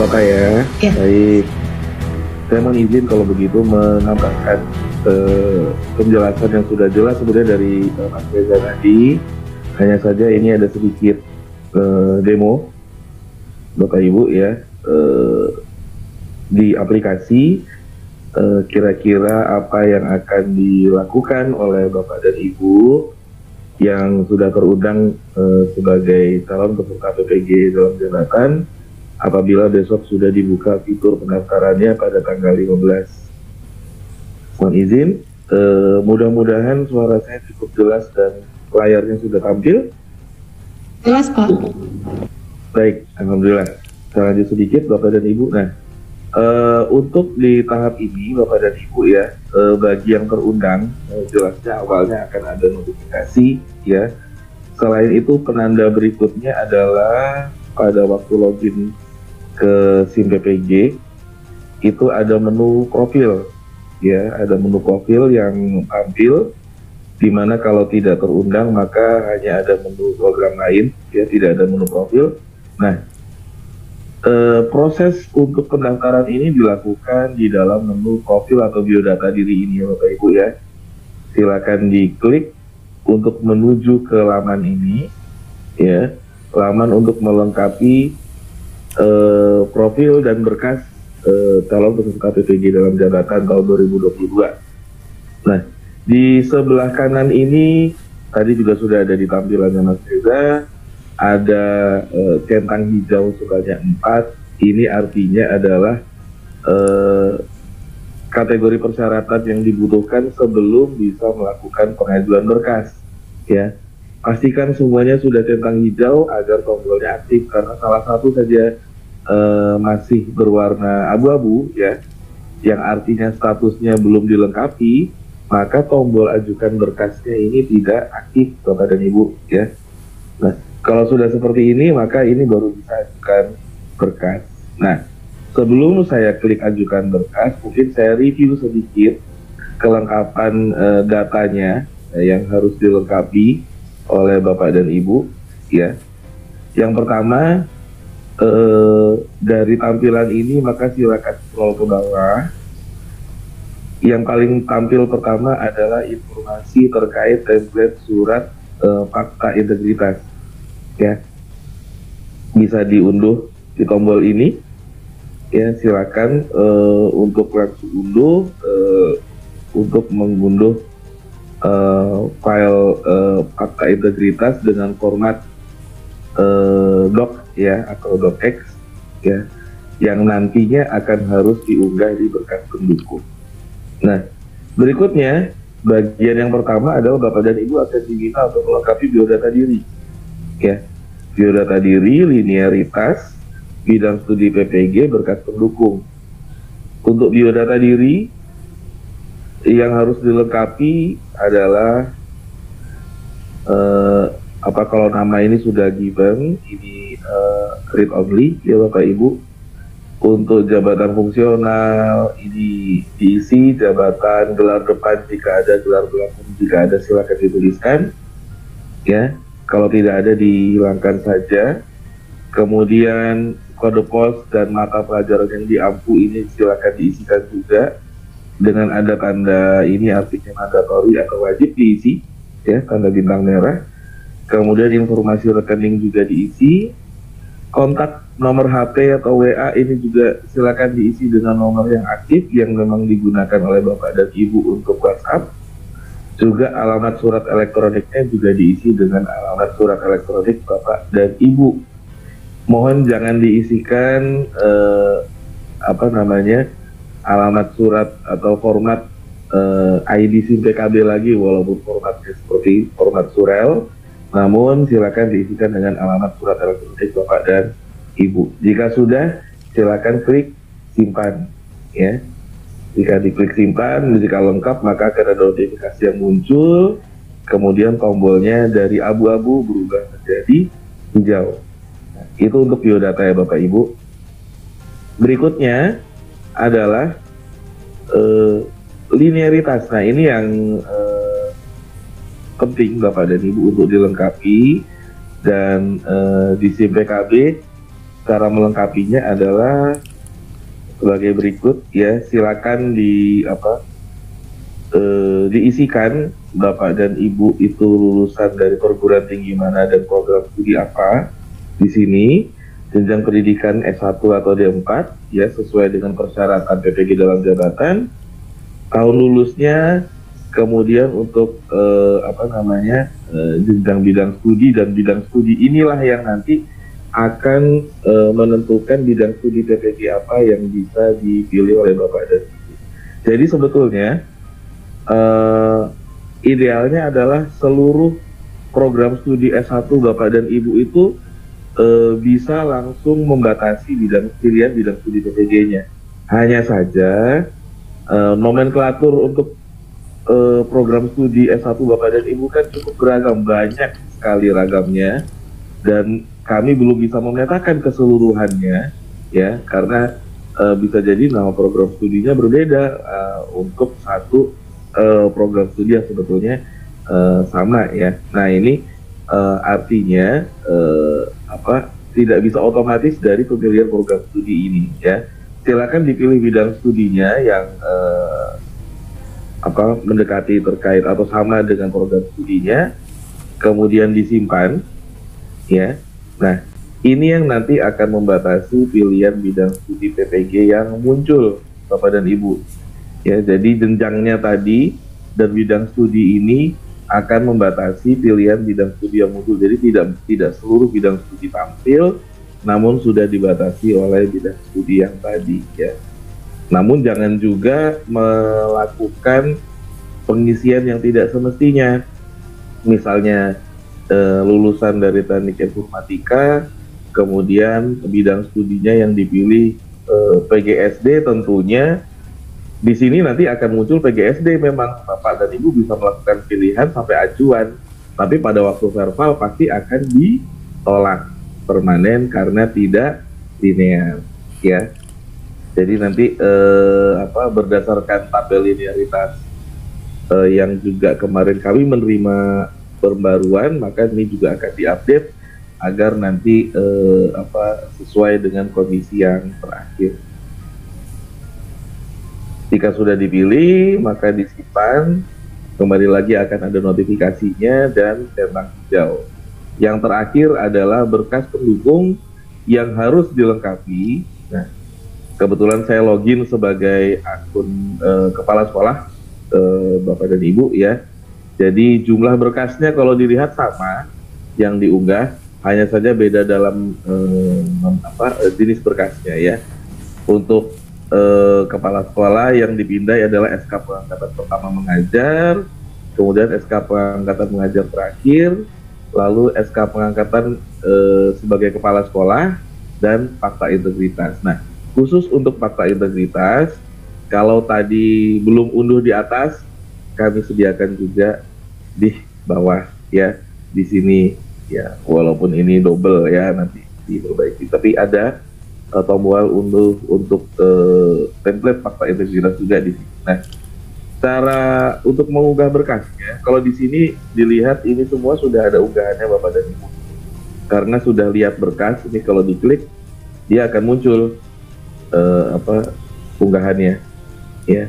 Bapak ya. Ya. Baik. Saya mohon izin kalau begitu menambahkan penjelasan yang sudah jelas sebenarnya dari Mas Reza tadi. Hanya saja ini ada sedikit demo Bapak Ibu ya, di aplikasi kira-kira apa yang akan dilakukan oleh Bapak dan Ibu yang sudah terundang sebagai calon peserta PPG dalam jabatan apabila besok sudah dibuka fitur pendaftarannya pada tanggal 15. Mohon izin, mudah-mudahan suara saya cukup jelas dan layarnya sudah tampil. Jelas, Pak. Baik, alhamdulillah. Saya lanjut sedikit Bapak dan Ibu. Nah, untuk di tahap ini Bapak dan Ibu ya, bagi yang terundang, jelasnya awalnya akan ada notifikasi ya. Selain itu penanda berikutnya adalah pada waktu login ke SIM PPG itu ada menu profil ya, ada menu profil yang tampil di mana kalau tidak terundang maka hanya ada menu program lain ya, tidak ada menu profil. Nah, proses untuk pendaftaran ini dilakukan di dalam menu profil atau biodata diri ini ya Bapak Ibu ya. Silakan diklik untuk menuju ke laman ini ya, laman untuk melengkapi profil dan berkas calon peserta PPG dalam jabatan tahun 2022. Nah, di sebelah kanan ini tadi juga sudah ada di tampilannya Mas Reza, ada centang hijau sebanyak 4. Ini artinya adalah kategori persyaratan yang dibutuhkan sebelum bisa melakukan pengajuan berkas ya. Pastikan semuanya sudah centang hijau agar tombolnya aktif, karena salah satu saja masih berwarna abu-abu ya, yang artinya statusnya belum dilengkapi, maka tombol ajukan berkasnya ini tidak aktif Bapak dan Ibu ya. Nah, kalau sudah seperti ini maka ini baru bisa ajukan berkas. Nah, sebelum saya klik ajukan berkas, mungkin saya review sedikit kelengkapan datanya yang harus dilengkapi oleh Bapak dan Ibu ya. Yang pertama, dari tampilan ini maka silakan scroll ke bawah. Yang paling tampil pertama adalah informasi terkait template surat fakta integritas ya. Bisa diunduh di tombol ini ya, silakan untuk langsung unduh, untuk mengunduh file fakta integritas dengan format doc ya atau docx ya, yang nantinya akan harus diunggah di berkas pendukung. Nah, berikutnya bagian yang pertama adalah Bapak dan Ibu akan diminta untuk melengkapi biodata diri ya. Biodata diri, linearitas, bidang studi PPG, berkas pendukung. Untuk biodata diri yang harus dilengkapi adalah apa kalau nama ini sudah given, ini read only ya Bapak Ibu. Untuk jabatan fungsional ini diisi, jabatan gelar depan jika ada, gelar belakang jika ada silakan dituliskan ya. Kalau tidak ada dihilangkan saja. Kemudian kode pos dan mata pelajaran yang diampu ini silakan diisikan juga dengan ada tanda ini, artinya mandatori atau wajib diisi ya, tanda bintang merah. Kemudian informasi rekening juga diisi. Kontak nomor HP atau WA ini juga silakan diisi dengan nomor yang aktif yang memang digunakan oleh Bapak dan Ibu untuk WhatsApp. Juga alamat surat elektroniknya juga diisi dengan alamat surat elektronik Bapak dan Ibu. Mohon jangan diisikan alamat surat atau format ID SIM PKB lagi, walaupun formatnya seperti format surel. Namun silakan diisikan dengan alamat surat elektronik Bapak dan Ibu. Jika sudah, silakan klik simpan ya. Jika diklik simpan, jika lengkap maka akan ada notifikasi yang muncul, kemudian tombolnya dari abu-abu berubah menjadi hijau. Nah, itu untuk biodata ya Bapak Ibu. Berikutnya adalah linearitas. Nah, ini yang penting Bapak dan Ibu untuk dilengkapi, dan di SIM PKB cara melengkapinya adalah sebagai berikut ya. Silakan diisikan Bapak dan Ibu itu lulusan dari perguruan tinggi mana dan program studi apa di sini, jenjang pendidikan S1 atau D4 ya, sesuai dengan persyaratan PPG dalam jabatan, tahun lulusnya, kemudian untuk jenjang bidang studi, dan bidang studi inilah yang nanti akan menentukan bidang studi PPG apa yang bisa dipilih oleh Bapak dan Ibu. Jadi sebetulnya idealnya adalah seluruh program studi S1 Bapak dan Ibu itu bisa langsung membatasi pilihan bidang studi PPG-nya. Hanya saja nomenklatur untuk program studi S1 Bapak dan Ibu kan cukup beragam, banyak sekali ragamnya, dan kami belum bisa memetakan keseluruhannya ya, karena bisa jadi nama program studinya berbeda untuk satu program studi yang sebetulnya sama ya. Nah ini artinya tidak bisa otomatis dari pemilihan program studi ini ya. Silakan dipilih bidang studinya yang mendekati terkait atau sama dengan program studinya, kemudian disimpan ya. Nah ini yang nanti akan membatasi pilihan bidang studi PPG yang muncul Bapak dan Ibu ya. Jadi jenjangnya tadi dan bidang studi ini akan membatasi pilihan bidang studi yang muncul. Jadi tidak seluruh bidang studi tampil, namun sudah dibatasi oleh bidang studi yang tadi ya. Namun jangan juga melakukan pengisian yang tidak semestinya. Misalnya lulusan dari teknik informatika, kemudian bidang studinya yang dipilih PGSD, tentunya di sini nanti akan muncul PGSD. Memang Bapak dan Ibu bisa melakukan pilihan sampai acuan, tapi pada waktu verbal pasti akan ditolak permanen karena tidak linear ya. Jadi nanti berdasarkan tabel linearitas yang juga kemarin kami menerima pembaruan, maka ini juga akan diupdate agar nanti sesuai dengan kondisi yang terakhir. Jika sudah dipilih, maka disimpan, kembali lagi akan ada notifikasinya dan centang hijau. Yang terakhir adalah berkas pendukung yang harus dilengkapi. Nah, kebetulan saya login sebagai akun kepala sekolah Bapak dan Ibu ya. Jadi jumlah berkasnya kalau dilihat sama yang diunggah, hanya saja beda dalam jenis berkasnya ya. Untuk kepala sekolah yang dipindai adalah SK pengangkatan pertama mengajar, kemudian SK pengangkatan mengajar terakhir, lalu SK pengangkatan sebagai kepala sekolah, dan fakta integritas. Nah, khusus untuk fakta integritas, kalau tadi belum unduh di atas, kami sediakan juga di bawah ya, di sini ya, walaupun ini double ya, nanti diperbaiki, tapi ada tombol unduh untuk template fakta integritas juga di sini. Nah, cara untuk mengunggah berkasnya, kalau di sini dilihat ini semua sudah ada unggahannya Bapak dan Ibu. Karena sudah lihat berkas, ini kalau diklik dia akan muncul unggahannya ya.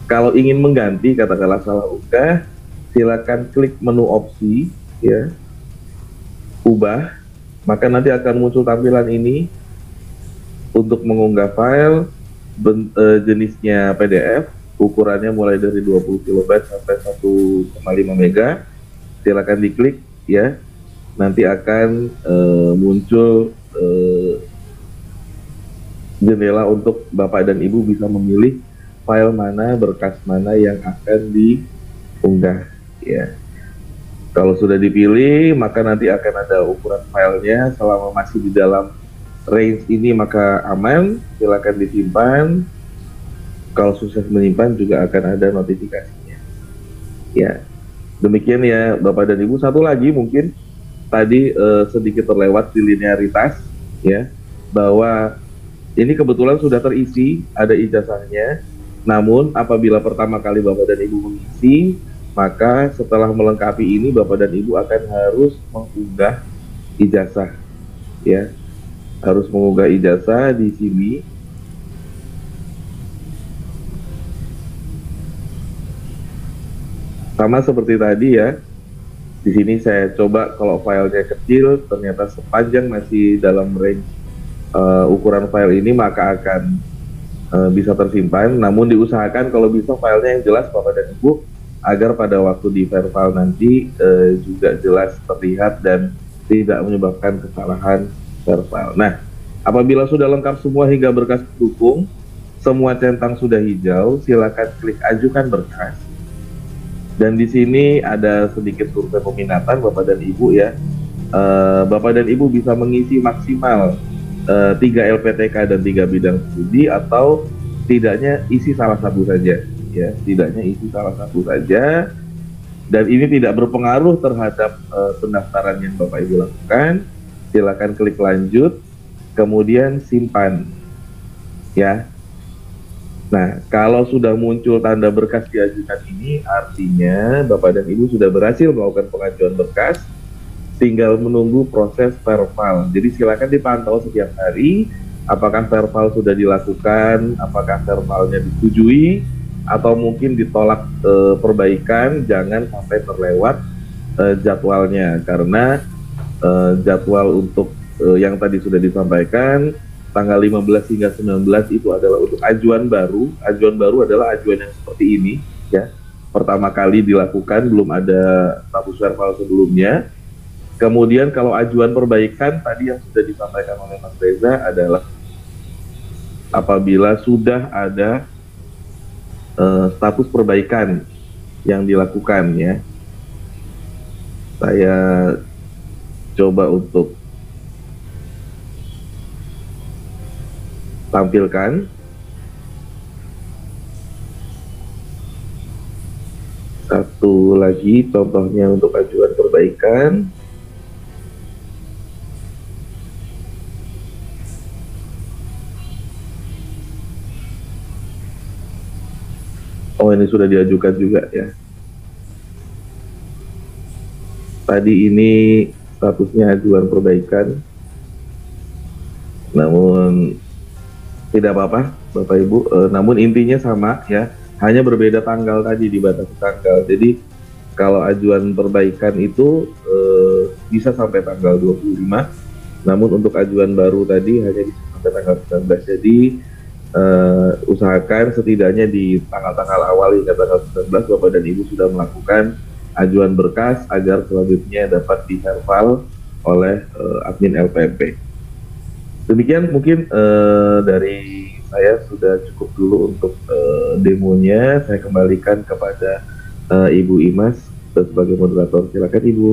Kalau ingin mengganti, katakanlah salah unggah, silakan klik menu opsi ya, ubah, maka nanti akan muncul tampilan ini untuk mengunggah file jenisnya PDF, ukurannya mulai dari 20 KB sampai 1,5 MB. Silakan diklik ya, nanti akan muncul jendela untuk Bapak dan Ibu bisa memilih file mana, berkas mana yang akan diunggah ya. Kalau sudah dipilih, maka nanti akan ada ukuran filenya. Selama masih di dalam range ini maka aman, silakan disimpan. Kalau sukses menyimpan juga akan ada notifikasinya ya. Demikian ya Bapak dan Ibu. Satu lagi mungkin tadi sedikit terlewat di linearitas ya, bahwa ini kebetulan sudah terisi, ada ijazahnya. Namun apabila pertama kali Bapak dan Ibu mengisi, maka setelah melengkapi ini Bapak dan Ibu akan harus mengunggah ijazah ya, harus mengunggah ijazah di sini. Sama seperti tadi ya, di sini saya coba kalau filenya kecil, ternyata sepanjang masih dalam range ukuran file ini maka akan bisa tersimpan. Namun diusahakan kalau bisa filenya yang jelas Bapak dan Ibu, agar pada waktu di file nanti juga jelas terlihat dan tidak menyebabkan kesalahan file. Nah, apabila sudah lengkap semua hingga berkas pendukung, semua centang sudah hijau, silakan klik ajukan berkas. Dan di sini ada sedikit survei peminatan Bapak dan Ibu ya. Bapak dan Ibu bisa mengisi maksimal 3 LPTK dan 3 bidang studi, atau tidaknya isi salah satu saja ya, tidaknya isi salah satu saja, dan ini tidak berpengaruh terhadap pendaftaran yang Bapak Ibu lakukan. Silakan klik lanjut, kemudian simpan ya. Nah, kalau sudah muncul tanda berkas diajukan ini, artinya Bapak dan Ibu sudah berhasil melakukan pengajuan berkas, tinggal menunggu proses verval. Jadi silakan dipantau setiap hari, apakah verval sudah dilakukan, apakah vervalnya disetujui, atau mungkin ditolak perbaikan. Jangan sampai terlewat jadwalnya, karena jadwal untuk yang tadi sudah disampaikan, tanggal 15 hingga 19 itu adalah untuk ajuan baru. Ajuan baru adalah ajuan yang seperti ini ya. Pertama kali dilakukan, belum ada status verval sebelumnya. Kemudian kalau ajuan perbaikan tadi yang sudah disampaikan oleh Mas Reza adalah apabila sudah ada status perbaikan yang dilakukan ya. Saya coba untuk tampilkan satu lagi contohnya untuk ajuan perbaikan. Oh, ini sudah diajukan juga ya. Tadi ini statusnya ajuan perbaikan, namun tidak apa-apa Bapak Ibu, namun intinya sama ya, hanya berbeda tanggal tadi, dibatasi tanggal. Jadi kalau ajuan perbaikan itu bisa sampai tanggal 25, namun untuk ajuan baru tadi hanya bisa sampai tanggal 19. Jadi usahakan setidaknya di tanggal-tanggal awal hingga tanggal 19 Bapak dan Ibu sudah melakukan ajuan berkas agar selanjutnya dapat diverval oleh admin LPMP. Demikian mungkin dari saya sudah cukup dulu untuk demonya. Saya kembalikan kepada Ibu Imas sebagai moderator. Silakan Ibu.